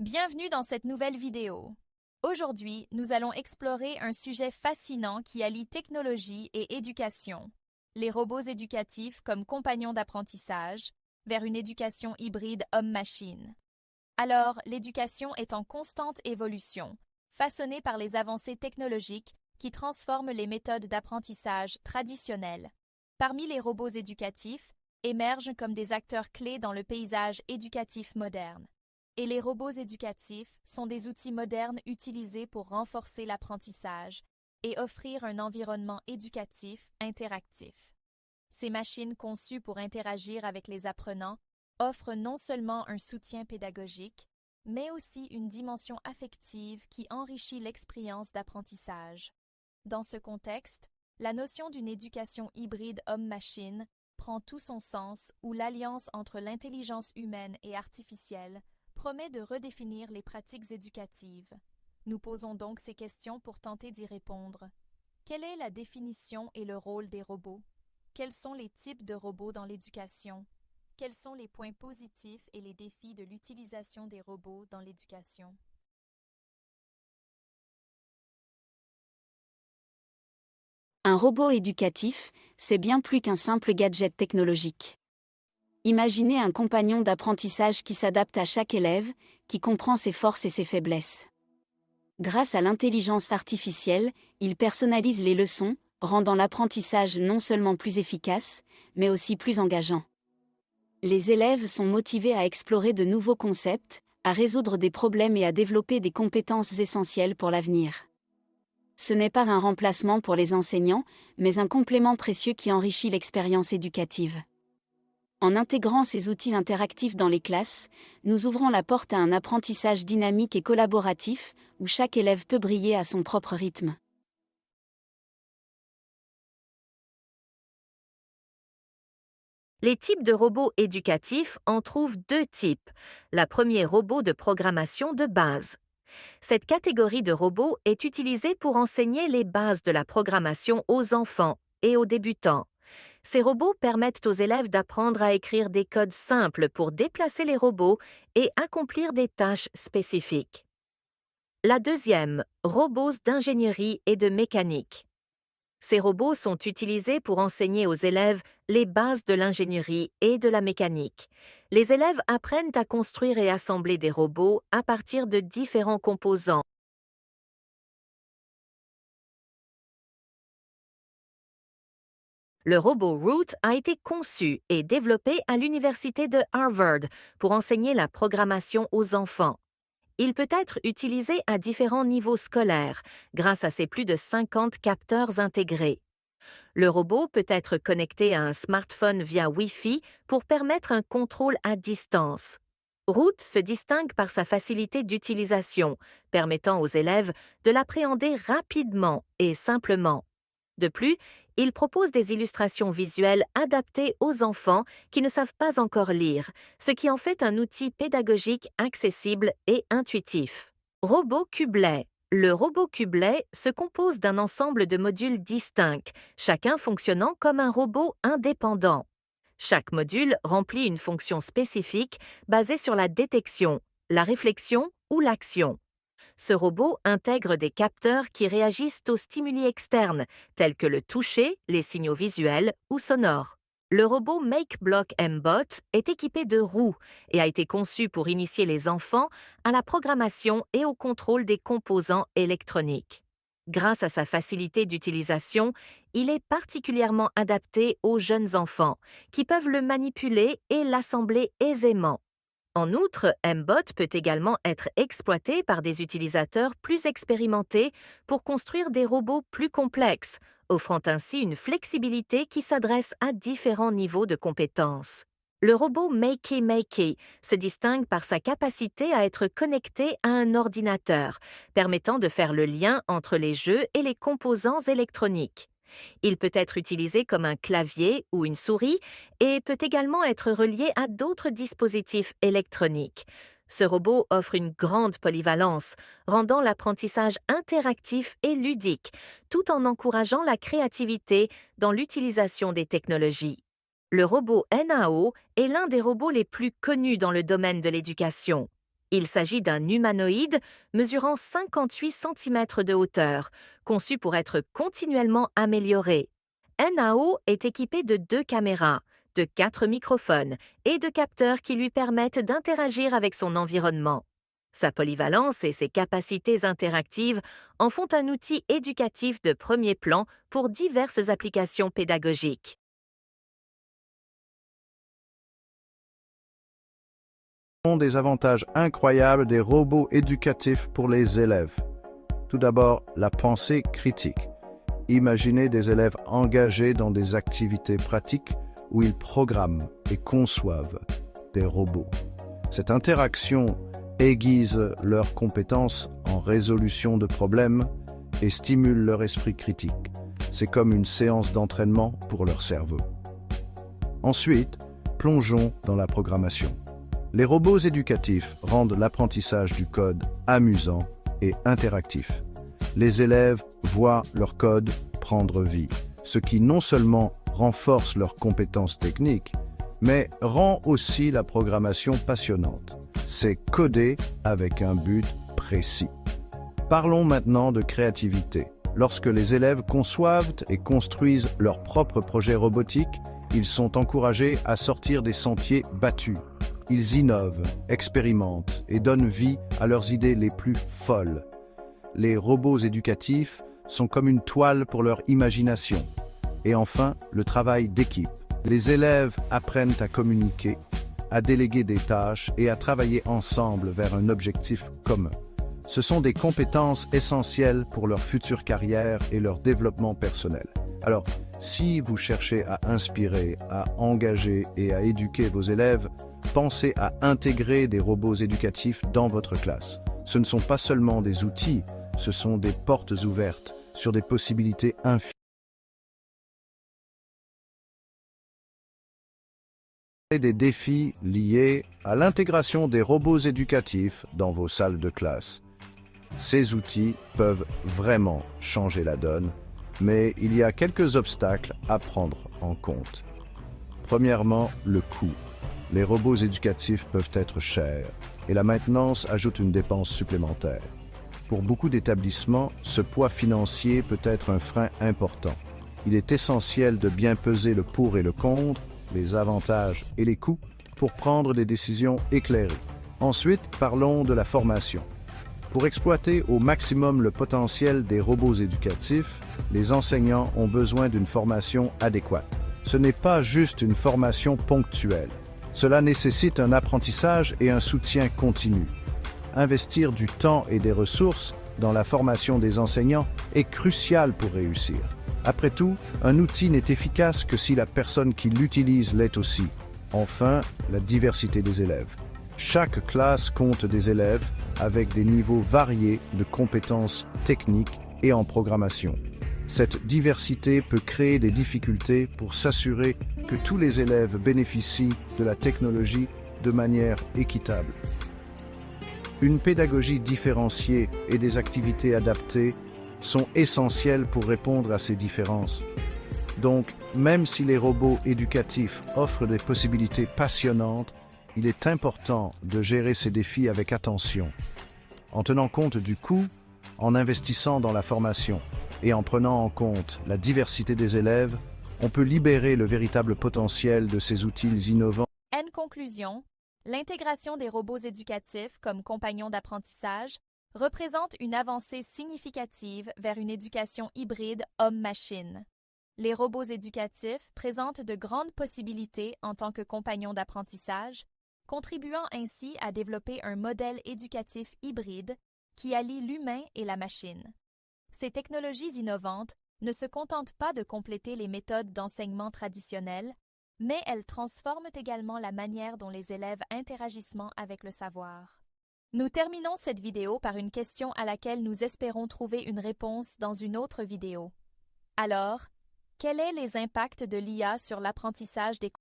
Bienvenue dans cette nouvelle vidéo. Aujourd'hui, nous allons explorer un sujet fascinant qui allie technologie et éducation, les robots éducatifs comme compagnons d'apprentissage, vers une éducation hybride homme-machine. Alors, l'éducation est en constante évolution, façonnée par les avancées technologiques qui transforment les méthodes d'apprentissage traditionnelles. Parmi les robots éducatifs, émergent comme des acteurs clés dans le paysage éducatif moderne. Et les robots éducatifs sont des outils modernes utilisés pour renforcer l'apprentissage et offrir un environnement éducatif interactif. Ces machines conçues pour interagir avec les apprenants offrent non seulement un soutien pédagogique, mais aussi une dimension affective qui enrichit l'expérience d'apprentissage. Dans ce contexte, la notion d'une éducation hybride homme-machine prend tout son sens où l'alliance entre l'intelligence humaine et artificielle promet de redéfinir les pratiques éducatives. Nous posons donc ces questions pour tenter d'y répondre. Quelle est la définition et le rôle des robots? Quels sont les types de robots dans l'éducation? Quels sont les points positifs et les défis de l'utilisation des robots dans l'éducation? Un robot éducatif, c'est bien plus qu'un simple gadget technologique. Imaginez un compagnon d'apprentissage qui s'adapte à chaque élève, qui comprend ses forces et ses faiblesses. Grâce à l'intelligence artificielle, il personnalise les leçons, rendant l'apprentissage non seulement plus efficace, mais aussi plus engageant. Les élèves sont motivés à explorer de nouveaux concepts, à résoudre des problèmes et à développer des compétences essentielles pour l'avenir. Ce n'est pas un remplacement pour les enseignants, mais un complément précieux qui enrichit l'expérience éducative. En intégrant ces outils interactifs dans les classes, nous ouvrons la porte à un apprentissage dynamique et collaboratif, où chaque élève peut briller à son propre rythme. Les types de robots éducatifs en trouvent deux types. La première, robot de programmation de base. Cette catégorie de robots est utilisée pour enseigner les bases de la programmation aux enfants et aux débutants. Ces robots permettent aux élèves d'apprendre à écrire des codes simples pour déplacer les robots et accomplir des tâches spécifiques. La deuxième, robots d'ingénierie et de mécanique. Ces robots sont utilisés pour enseigner aux élèves les bases de l'ingénierie et de la mécanique. Les élèves apprennent à construire et assembler des robots à partir de différents composants. Le robot Root a été conçu et développé à l'université de Harvard pour enseigner la programmation aux enfants. Il peut être utilisé à différents niveaux scolaires grâce à ses plus de 50 capteurs intégrés. Le robot peut être connecté à un smartphone via Wi-Fi pour permettre un contrôle à distance. Root se distingue par sa facilité d'utilisation, permettant aux élèves de l'appréhender rapidement et simplement. De plus, il propose des illustrations visuelles adaptées aux enfants qui ne savent pas encore lire, ce qui en fait un outil pédagogique accessible et intuitif. Robot Kublet. Le robot Kublet se compose d'un ensemble de modules distincts, chacun fonctionnant comme un robot indépendant. Chaque module remplit une fonction spécifique basée sur la détection, la réflexion ou l'action. Ce robot intègre des capteurs qui réagissent aux stimuli externes, tels que le toucher, les signaux visuels ou sonores. Le robot MakeBlock MBot est équipé de roues et a été conçu pour initier les enfants à la programmation et au contrôle des composants électroniques. Grâce à sa facilité d'utilisation, il est particulièrement adapté aux jeunes enfants, qui peuvent le manipuler et l'assembler aisément. En outre, MBot peut également être exploité par des utilisateurs plus expérimentés pour construire des robots plus complexes, offrant ainsi une flexibilité qui s'adresse à différents niveaux de compétences. Le robot Makey Makey se distingue par sa capacité à être connecté à un ordinateur, permettant de faire le lien entre les jeux et les composants électroniques. Il peut être utilisé comme un clavier ou une souris et peut également être relié à d'autres dispositifs électroniques. Ce robot offre une grande polyvalence, rendant l'apprentissage interactif et ludique, tout en encourageant la créativité dans l'utilisation des technologies. Le robot NAO est l'un des robots les plus connus dans le domaine de l'éducation. Il s'agit d'un humanoïde mesurant 58 cm de hauteur, conçu pour être continuellement amélioré. NAO est équipé de 2 caméras, de 4 microphones et de capteurs qui lui permettent d'interagir avec son environnement. Sa polyvalence et ses capacités interactives en font un outil éducatif de premier plan pour diverses applications pédagogiques. Des avantages incroyables des robots éducatifs pour les élèves. Tout d'abord, la pensée critique. Imaginez des élèves engagés dans des activités pratiques où ils programment et conçoivent des robots. Cette interaction aiguise leurs compétences en résolution de problèmes et stimule leur esprit critique. C'est comme une séance d'entraînement pour leur cerveau. Ensuite, plongeons dans la programmation. Les robots éducatifs rendent l'apprentissage du code amusant et interactif. Les élèves voient leur code prendre vie, ce qui non seulement renforce leurs compétences techniques, mais rend aussi la programmation passionnante. C'est coder avec un but précis. Parlons maintenant de créativité. Lorsque les élèves conçoivent et construisent leurs propres projets robotiques, ils sont encouragés à sortir des sentiers battus. Ils innovent, expérimentent et donnent vie à leurs idées les plus folles. Les robots éducatifs sont comme une toile pour leur imagination. Et enfin, le travail d'équipe. Les élèves apprennent à communiquer, à déléguer des tâches et à travailler ensemble vers un objectif commun. Ce sont des compétences essentielles pour leur future carrière et leur développement personnel. Alors, si vous cherchez à inspirer, à engager et à éduquer vos élèves, pensez à intégrer des robots éducatifs dans votre classe. Ce ne sont pas seulement des outils, ce sont des portes ouvertes sur des possibilités infinies. Des défis liés à l'intégration des robots éducatifs dans vos salles de classe. Ces outils peuvent vraiment changer la donne, mais il y a quelques obstacles à prendre en compte. Premièrement, le coût. Les robots éducatifs peuvent être chers et la maintenance ajoute une dépense supplémentaire. Pour beaucoup d'établissements, ce poids financier peut être un frein important. Il est essentiel de bien peser le pour et le contre, les avantages et les coûts, pour prendre des décisions éclairées. Ensuite, parlons de la formation. Pour exploiter au maximum le potentiel des robots éducatifs, les enseignants ont besoin d'une formation adéquate. Ce n'est pas juste une formation ponctuelle. Cela nécessite un apprentissage et un soutien continu. Investir du temps et des ressources dans la formation des enseignants est crucial pour réussir. Après tout, un outil n'est efficace que si la personne qui l'utilise l'est aussi. Enfin, la diversité des élèves. Chaque classe compte des élèves avec des niveaux variés de compétences techniques et en programmation. Cette diversité peut créer des difficultés pour s'assurer que tous les élèves bénéficient de la technologie de manière équitable. Une pédagogie différenciée et des activités adaptées sont essentielles pour répondre à ces différences. Donc, même si les robots éducatifs offrent des possibilités passionnantes, il est important de gérer ces défis avec attention, en tenant compte du coût, en investissant dans la formation et en prenant en compte la diversité des élèves, on peut libérer le véritable potentiel de ces outils innovants. En conclusion, l'intégration des robots éducatifs comme compagnons d'apprentissage représente une avancée significative vers une éducation hybride homme-machine. Les robots éducatifs présentent de grandes possibilités en tant que compagnons d'apprentissage, contribuant ainsi à développer un modèle éducatif hybride qui allie l'humain et la machine. Ces technologies innovantes ne se contentent pas de compléter les méthodes d'enseignement traditionnelles, mais elles transforment également la manière dont les élèves interagissent avec le savoir. Nous terminons cette vidéo par une question à laquelle nous espérons trouver une réponse dans une autre vidéo. Alors, quels sont les impacts de l'IA sur l'apprentissage des